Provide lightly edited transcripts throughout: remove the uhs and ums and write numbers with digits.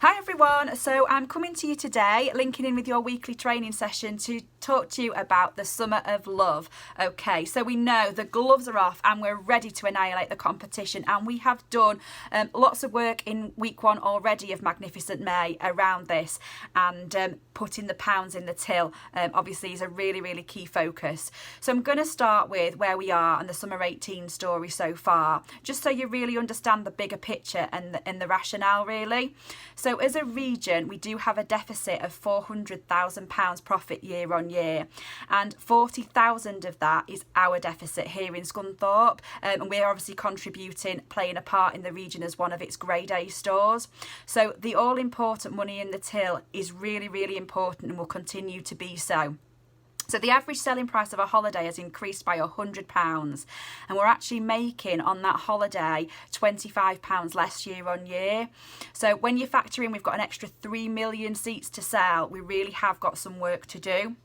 Hi everyone, so I'm coming to you today, linking in with your weekly training session to talk to you about the Summer of Love. Okay, so we know the gloves are off and we're ready to annihilate the competition, and we have done lots of work in week one already of Magnificent May around this, and putting the pounds in the till obviously is a really key focus. So I'm going to start with where we are and the Summer 18 story so far, just so you really understand the bigger picture and the rationale really. So as a region, we do have a deficit of £400,000 profit year on year, and 40,000 of that is our deficit here in Scunthorpe, and we're obviously contributing, playing a part in the region as one of its Grade A stores. So the all important money in the till is really important and will continue to be so. So the average selling price of a holiday has increased by £100, and we're actually making on that holiday £25 less year on year. So when you factor in we've got an extra 3 million seats to sell, we really have got some work to do.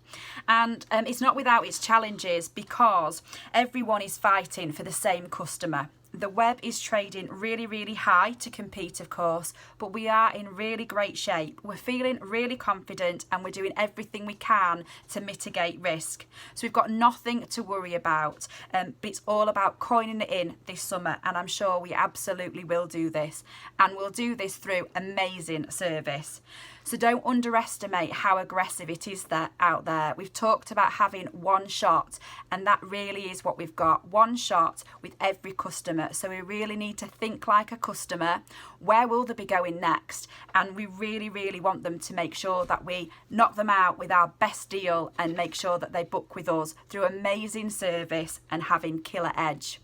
And it's not without its challenges, because everyone is fighting for the same customer. The web is trading really high to compete, of course, but we are in really great shape. We're feeling really confident and we're doing everything we can to mitigate risk. So we've got nothing to worry about, but it's all about coining it in this summer, and I'm sure we absolutely will do this. And we'll do this through amazing service. So don't underestimate how aggressive it is out there. We've talked about having one shot, and that really is what we've got. One shot with every customer. So we really need to think like a customer. Where will they be going next? And we really want them to make sure that we knock them out with our best deal and make sure that they book with us through amazing service and having killer edge.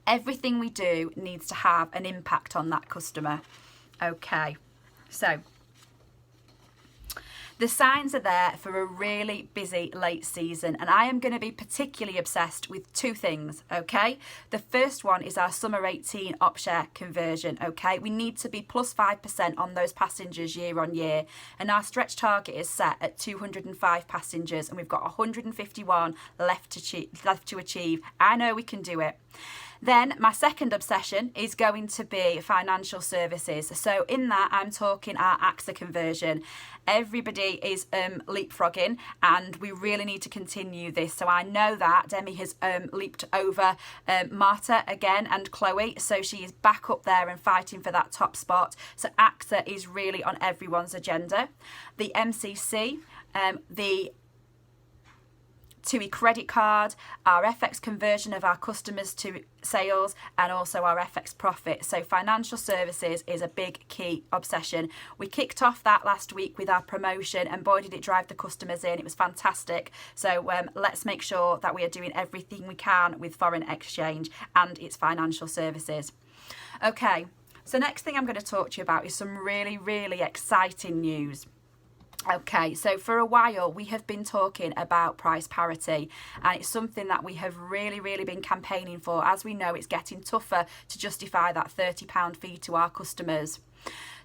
Everything we do needs to have an impact on that customer. Okay, so the signs are there for a really busy late season, and I am going to be particularly obsessed with two things, okay? The first one is our Summer 18 op-share conversion, okay? We need to be plus 5% on those passengers year on year, and our stretch target is set at 205 passengers, and we've got 151 left to achieve. I know we can do it. Then my second obsession is going to be financial services. So in that, I'm talking our AXA conversion. Everybody is leapfrogging, and we really need to continue this. So I know that Demi has leaped over Marta again and Chloe, so she is back up there and fighting for that top spot. So AXA is really on everyone's agenda. The MCC, the TUI credit card, our FX conversion of our customers to sales, and also our FX profit. So financial services is a big key obsession. We kicked off that last week with our promotion, and boy did it drive the customers in. It was fantastic. So let's make sure that we are doing everything we can with foreign exchange and its financial services. Okay, so next thing I'm going to talk to you about is some really exciting news. Okay, so for a while we have been talking about price parity, and it's something that we have really been campaigning for. As we know, it's getting tougher to justify that £30 fee to our customers.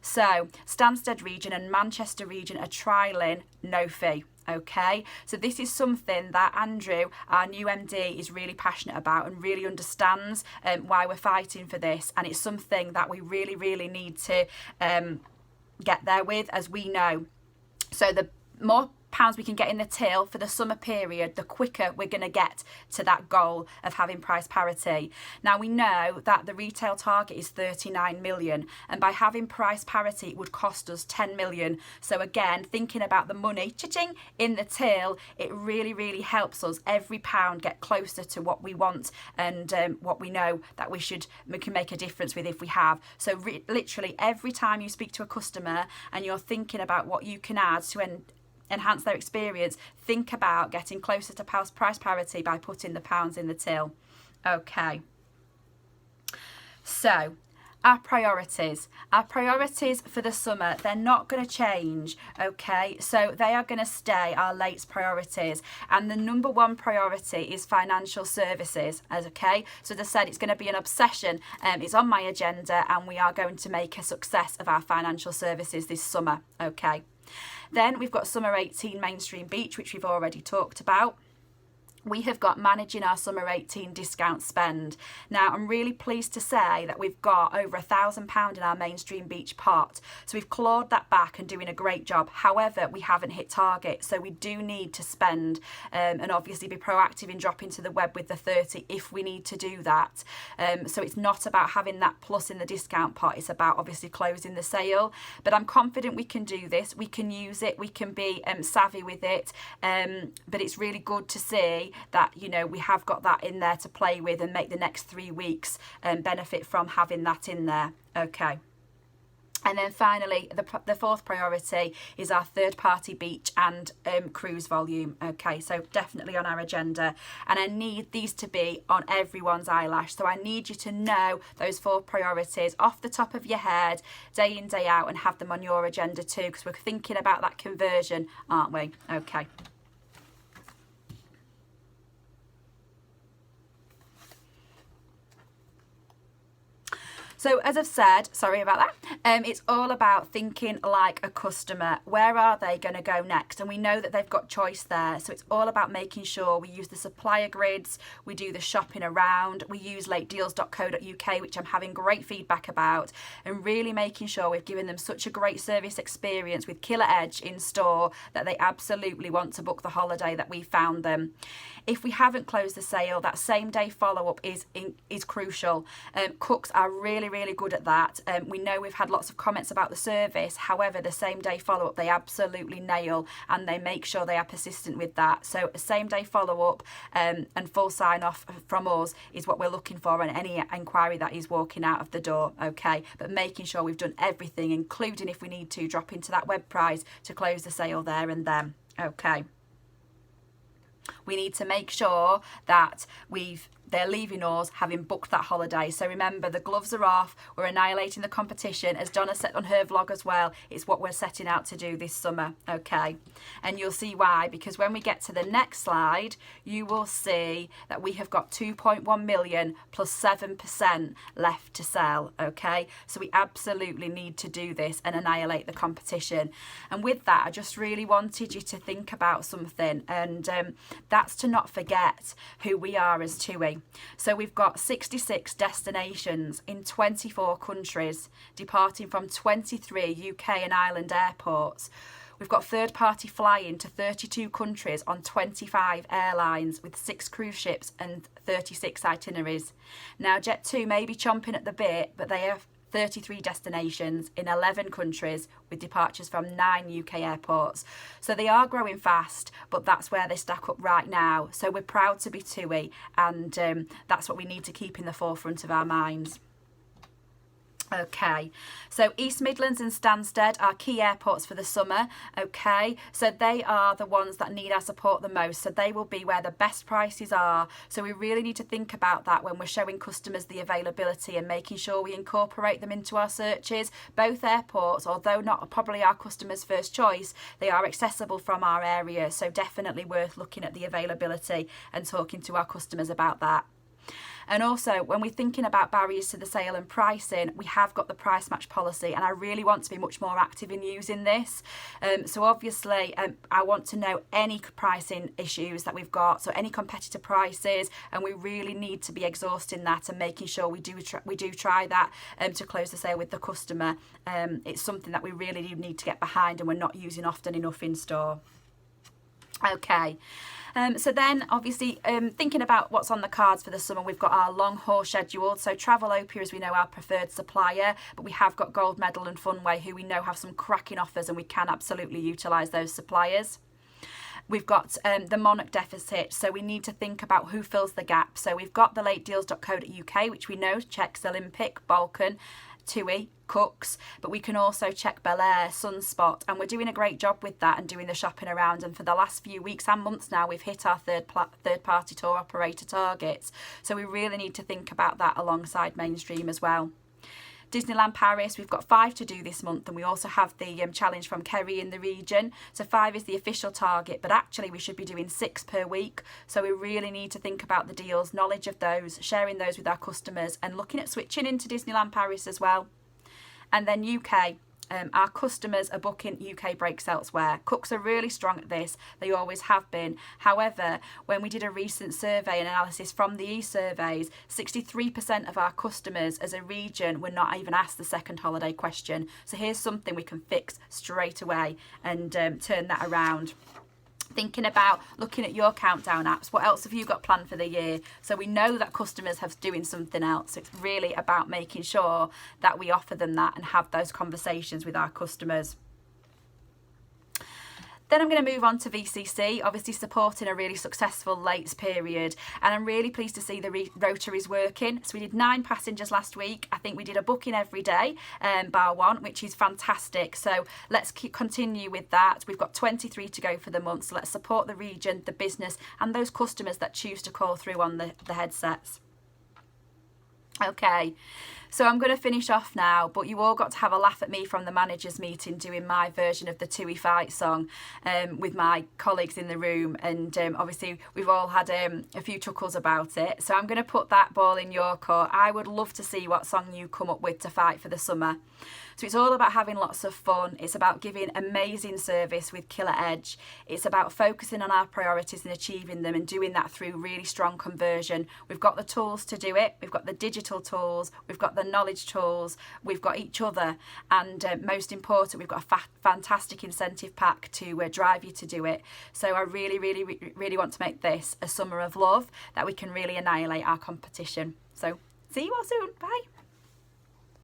So Stansted region and Manchester region are trialling no fee. Okay, so this is something that Andrew, our new MD, is really passionate about and really understands why we're fighting for this, and it's something that we really need to get there with, as we know. So the more pounds we can get in the till for the summer period, the quicker we're going to get to that goal of having price parity. Now we know that the retail target is 39 million, and by having price parity it would cost us 10 million. So again, thinking about the money cha-ching in the till, it really helps us every pound get closer to what we want and what we know that we can make a difference with if we have. So literally every time you speak to a customer and you're thinking about what you can add to enhance their experience, think about getting closer to price parity by putting the pounds in the till. Okay, so our priorities for the summer, they're not going to change, okay? So they are going to stay our late priorities, and the number one priority is financial services, okay? So as I said, it's going to be an obsession. It's on my agenda, and we are going to make a success of our financial services this summer, okay? Then we've got Summer 18 Mainstream Beach, which we've already talked about. we have got managing our summer 18 discount spend. Now, I'm really pleased to say that we've got over £1,000 in our mainstream beach pot. So we've clawed that back and doing a great job. However, we haven't hit target. So we do need to spend and obviously be proactive in dropping to the web with the 30 if we need to do that. So it's not about having that plus in the discount pot. It's about obviously closing the sale. But I'm confident we can do this. We can use it. We can be savvy with it. But it's really good to see that, you know, we have got that in there to play with and make the next 3 weeks benefit from having that in there. Okay. And then finally, the fourth priority is our third party beach and cruise volume. Okay, so definitely on our agenda. And I need these to be on everyone's eyelash. So I need you to know those 4 priorities off the top of your head, day in, day out, and have them on your agenda too, because we're thinking about that conversion, aren't we? Okay. So as I've said, sorry about that, it's all about thinking like a customer. Where are they going to go next? And we know that they've got choice there. So it's all about making sure we use the supplier grids, we do the shopping around, we use latedeals.co.uk, which I'm having great feedback about, and really making sure we've given them such a great service experience with Killer Edge in store that they absolutely want to book the holiday that we found them. If we haven't closed the sale, that same day follow-up is crucial. Cooks are really good at that. We know we've had lots of comments about the service. However, the same day follow-up they absolutely nail, and they make sure they are persistent with that. So a same day follow-up and full sign off from us is what we're looking for on any inquiry that is walking out of the door. Okay, but making sure we've done everything, including if we need to drop into that web price to close the sale there and then. Okay. We need to make sure that they're leaving us having booked that holiday. So remember, the gloves are off. We're annihilating the competition. As Donna said on her vlog as well, it's what we're setting out to do this summer, okay? And you'll see why, because when we get to the next slide, you will see that we have got 2.1 million plus 7% left to sell, okay? So we absolutely need to do this and annihilate the competition. And with that, I just really wanted you to think about something, and that's to not forget who we are as TUI. So we've got 66 destinations in 24 countries, departing from 23 UK and Ireland airports. We've got third-party flying to 32 countries on 25 airlines with 6 cruise ships and 36 itineraries. Now, Jet2 may be chomping at the bit, but they have 33 destinations in 11 countries with departures from 9 UK airports. So they are growing fast, but that's where they stack up right now. So we're proud to be TUI, and that's what we need to keep in the forefront of our minds. Okay, so East Midlands and Stansted are key airports for the summer, okay? So they are the ones that need our support the most, so they will be where the best prices are. So we really need to think about that when we're showing customers the availability and making sure we incorporate them into our searches. Both airports, although not probably our customers' first choice, they are accessible from our area, so definitely worth looking at the availability and talking to our customers about that. And also, when we're thinking about barriers to the sale and pricing, we have got the price match policy, and I really want to be much more active in using this. So obviously, I want to know any pricing issues that we've got, so any competitor prices, and we really need to be exhausting that and making sure we do try that to close the sale with the customer. It's something that we really do need to get behind, and we're not using often enough in store. Okay. So then, obviously, thinking about what's on the cards for the summer, we've got our long haul schedule. So Travelopia, as we know, our preferred supplier, but we have got Gold Medal and Funway, who we know have some cracking offers, and we can absolutely utilise those suppliers. We've got the Monarch deficit, so we need to think about who fills the gap. So we've got the latedeals.co.uk, which we know checks Olympic, Balkan, TUI, Cooks, but we can also check Bel Air, Sunspot, and we're doing a great job with that and doing the shopping around. And for the last few weeks and months now, we've hit our third-party tour operator targets. So we really need to think about that alongside mainstream as well. Disneyland Paris, we've got 5 to do this month, and we also have the challenge from Kerry in the region. So 5 is the official target, but actually we should be doing 6 per week. So we really need to think about the deals, knowledge of those, sharing those with our customers, and looking at switching into Disneyland Paris as well. And then UK. our customers are booking UK breaks elsewhere. Cooks are really strong at this. They always have been. However, when we did a recent survey and analysis from the e-surveys, 63% of our customers as a region were not even asked the second holiday question. So here's something we can fix straight away and turn that around. Thinking about looking at your countdown apps, what else have you got planned for the year? So we know that customers have doing something else. So it's really about making sure that we offer them that and have those conversations with our customers. Then I'm going to move on to VCC, obviously supporting a really successful lates period. And I'm really pleased to see the rota is working. So we did 9 passengers last week. I think we did a booking every day, bar one, which is fantastic. So let's continue with that. We've got 23 to go for the month. So let's support the region, the business, and those customers that choose to call through on the headsets. Okay, so I'm going to finish off now, but you all got to have a laugh at me from the managers meeting doing my version of the Tui Fight song with my colleagues in the room, and obviously we've all had a few chuckles about it. So I'm going to put that ball in your court. I would love to see what song you come up with to fight for the summer. So it's all about having lots of fun. It's about giving amazing service with Killer Edge. It's about focusing on our priorities and achieving them and doing that through really strong conversion. We've got the tools to do it. We've got the digital tools. We've got the knowledge tools. We've got each other. And most important, we've got a fantastic incentive pack to drive you to do it. So I really, really, really want to make this a summer of love that we can really annihilate our competition. So see you all soon. Bye.